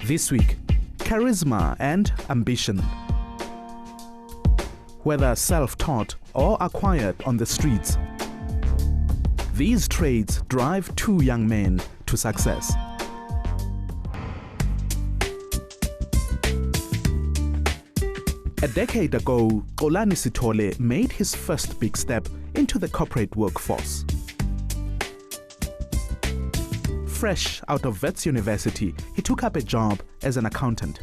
This week, charisma and ambition. Whether self-taught or acquired on the streets, these traits drive two young men to success. A decade ago, Xolani Sithole made his first big step into the corporate workforce. Fresh out of Wits University, he took up a job as an accountant.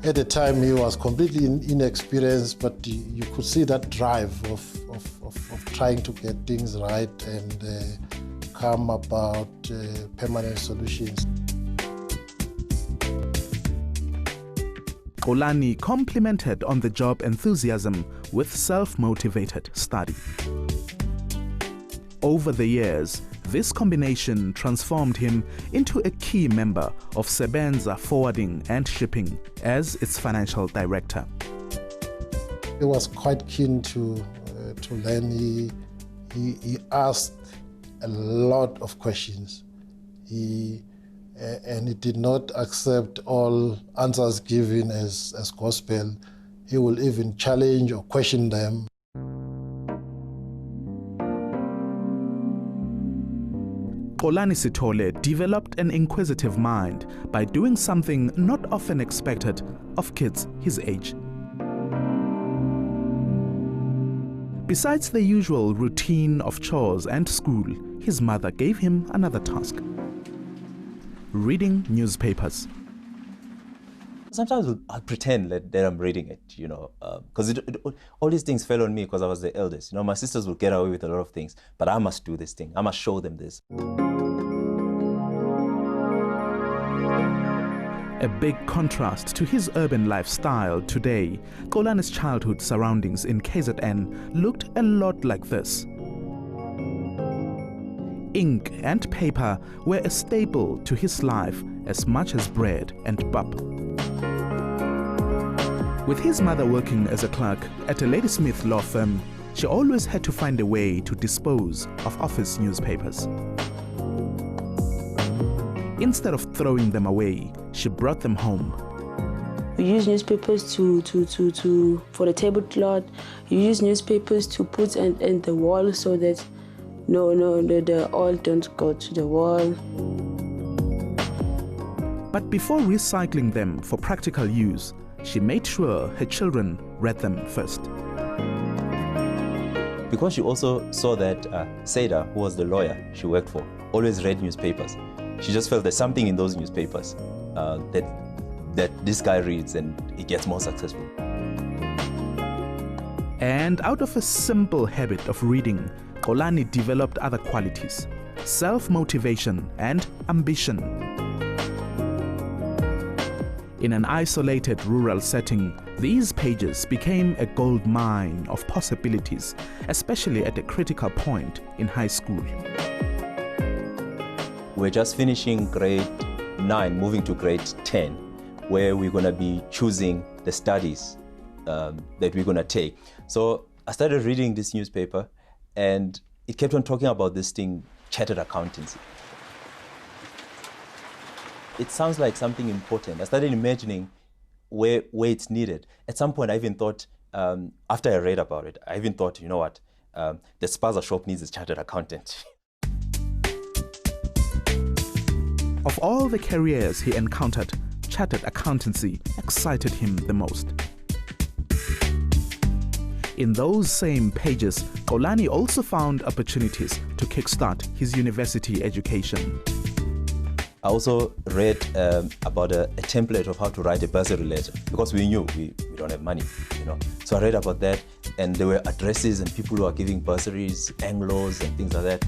At the time, he was completely inexperienced, but you could see that drive of trying to get things right and come about permanent solutions. Xolani complemented on-the-job enthusiasm with self-motivated study. Over the years, this combination transformed him into a key member of Sebenza Forwarding and Shipping as its financial director. He was quite keen to learn. He asked a lot of questions. And he did not accept all answers given as gospel. He will even challenge or question them. Xolani Sithole developed an inquisitive mind by doing something not often expected of kids his age. Besides the usual routine of chores and school, his mother gave him another task: reading newspapers. Sometimes I'll pretend that I'm reading it, because all these things fell on me because I was the eldest. My sisters would get away with a lot of things, but I must do this thing. I must show them this. A big contrast to his urban lifestyle today, Xolani's childhood surroundings in KZN looked a lot like this. Ink and paper were a staple to his life as much as bread and pap. With his mother working as a clerk at a Ladysmith law firm, she always had to find a way to dispose of office newspapers. Instead of throwing them away, she brought them home. We use newspapers for the tablecloth. You use newspapers to put in the wall so that the oil don't go to the wall. But before recycling them for practical use, she made sure her children read them first. Because she also saw that Seda, who was the lawyer she worked for, always read newspapers. She just felt there's something in those newspapers that this guy reads and he gets more successful. And out of a simple habit of reading, Xolani developed other qualities: self-motivation and ambition. In an isolated rural setting, these pages became a gold mine of possibilities, especially at a critical point in high school. We're just finishing grade 9, moving to grade 10, where we're going to be choosing the studies that we're going to take. So I started reading this newspaper, and it kept on talking about this thing, chartered accountancy. It sounds like something important. I started imagining where it's needed. At some point, I even thought, after I read about it, I even thought, the spaza shop needs a chartered accountant. Of all the careers he encountered, chartered accountancy excited him the most. In those same pages, Xolani also found opportunities to kickstart his university education. I also read about a template of how to write a bursary letter, because we knew we don't have money, So I read about that, and there were addresses and people who are giving bursaries, Anglos and things like that.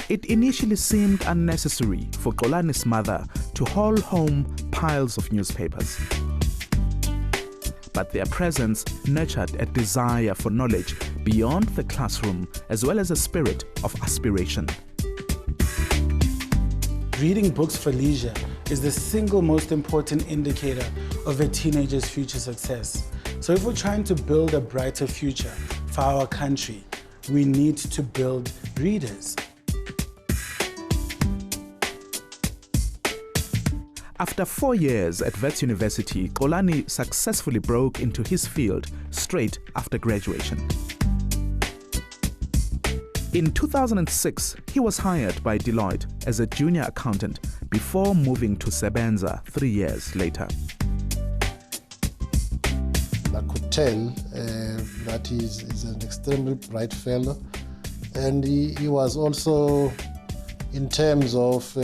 It initially seemed unnecessary for Xolani's mother to haul home piles of newspapers. But their presence nurtured a desire for knowledge beyond the classroom, as well as a spirit of aspiration. Reading books for leisure is the single most important indicator of a teenager's future success. So if we're trying to build a brighter future for our country, we need to build readers. After 4 years at Wits University, Xolani successfully broke into his field straight after graduation. In 2006, he was hired by Deloitte as a junior accountant before moving to Sebenza 3 years later. I could tell that he's an extremely bright fellow, and he was also, in terms of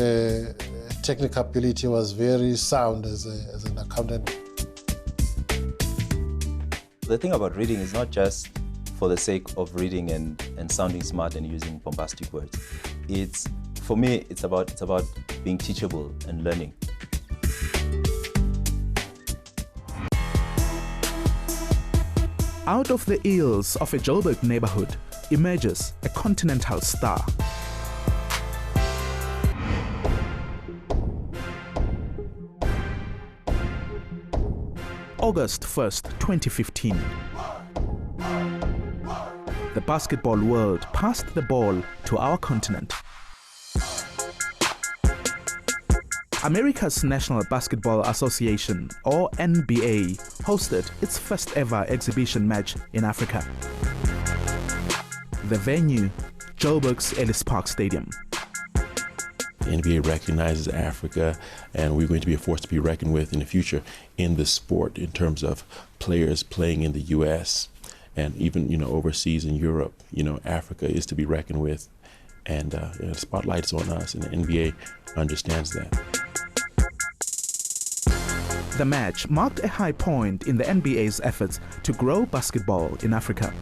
technical ability, was very sound as an accountant. The thing about reading is not just for the sake of reading and sounding smart and using bombastic words. For me, it's about being teachable and learning. Out of the ills of a Joburg neighborhood emerges a continental star. August 1st, 2015. The basketball world passed the ball to our continent. America's National Basketball Association, or NBA, hosted its first ever exhibition match in Africa. The venue, Joburg's Ellis Park Stadium. The NBA recognizes Africa, and we're going to be a force to be reckoned with in the future in this sport in terms of players playing in the U.S. and even, overseas in Europe. Africa is to be reckoned with, and the spotlight is on us, and the NBA understands that. The match marked a high point in the NBA's efforts to grow basketball in Africa.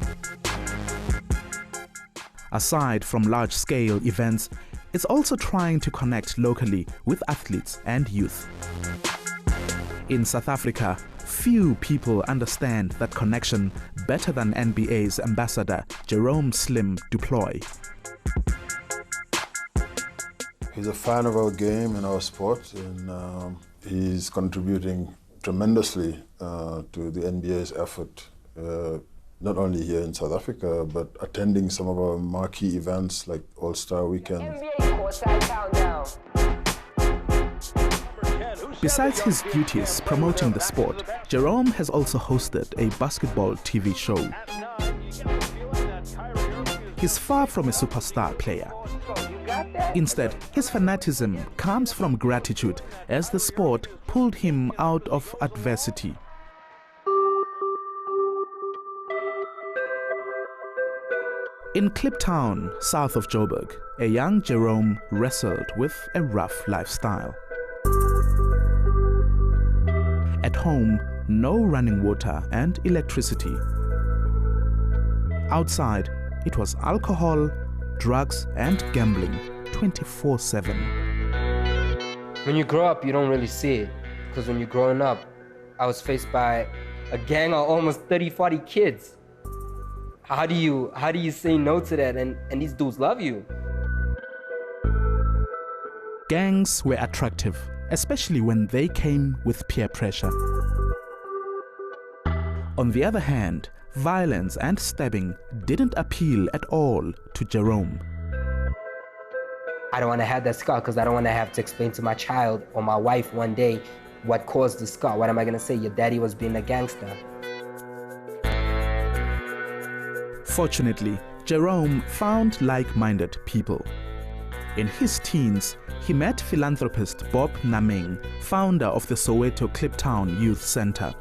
Aside from large-scale events, it's also trying to connect locally with athletes and youth. In South Africa, few people understand that connection better than NBA's ambassador, Jerome "Slim" Duploy. He's a fan of our game and our sport, and he's contributing tremendously to the NBA's effort, not only here in South Africa, but attending some of our marquee events like All-Star Weekend. Besides his duties promoting the sport, Jerome has also hosted a basketball TV show. He's far from a superstar player. Instead, his fanatism comes from gratitude as the sport pulled him out of adversity. In Kliptown, south of Joburg, a young Jerome wrestled with a rough lifestyle. At home, no running water and electricity. Outside, it was alcohol, drugs, and gambling 24/7. When you grow up, you don't really see it. Because when you're growing up, I was faced by a gang of almost 30, 40 kids. How do you say no to that? And these dudes love you. Gangs were attractive, especially when they came with peer pressure. On the other hand, violence and stabbing didn't appeal at all to Jerome. I don't want to have that scar because I don't want to have to explain to my child or my wife one day what caused the scar. What am I going to say? Your daddy was being a gangster. Fortunately, Jerome found like-minded people. In his teens, he met philanthropist Bob Nameng, founder of the Soweto Kliptown Youth Center,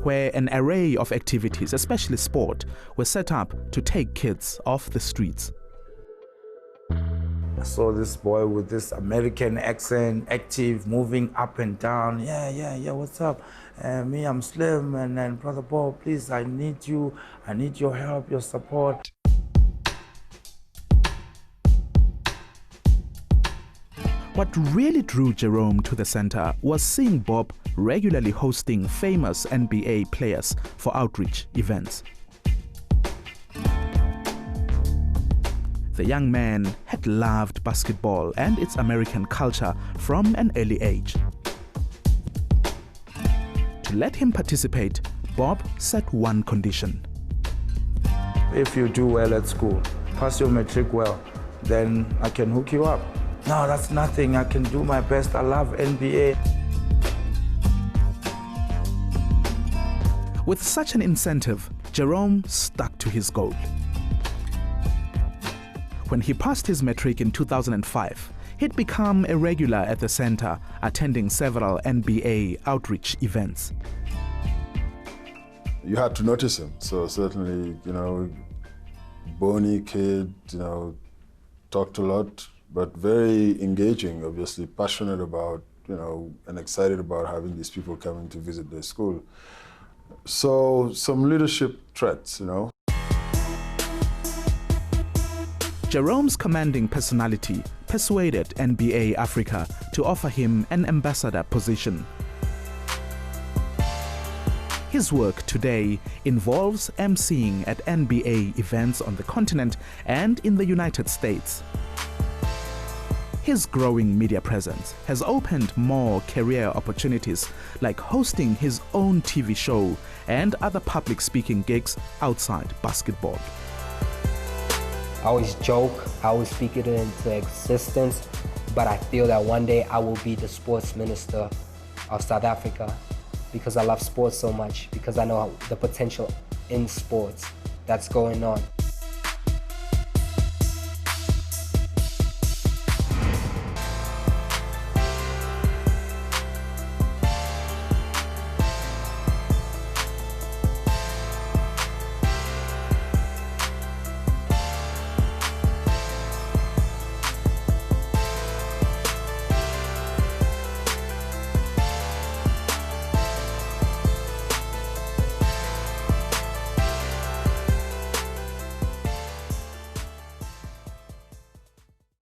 where an array of activities, especially sport, were set up to take kids off the streets. I saw this boy with this American accent, active, moving up and down. Yeah, what's up? Me, I'm Slim, and Brother Bob, please, I need you. I need your help, your support. What really drew Jerome to the center was seeing Bob regularly hosting famous NBA players for outreach events. The young man had loved basketball and its American culture from an early age. To let him participate, Bob set one condition. If you do well at school, pass your matric well, then I can hook you up. No, that's nothing. I can do my best. I love NBA. With such an incentive, Jerome stuck to his goal. When he passed his matric in 2005, he'd become a regular at the center, attending several NBA outreach events. You had to notice him. So certainly, bony kid, talked a lot, but very engaging, obviously passionate about, and excited about having these people coming to visit their school. So some leadership traits, Jerome's commanding personality persuaded NBA Africa to offer him an ambassador position. His work today involves emceeing at NBA events on the continent and in the United States. His growing media presence has opened more career opportunities, like hosting his own TV show and other public speaking gigs outside basketball. I always joke, I always speak it into existence, but I feel that one day I will be the sports minister of South Africa because I love sports so much, because I know the potential in sports that's going on.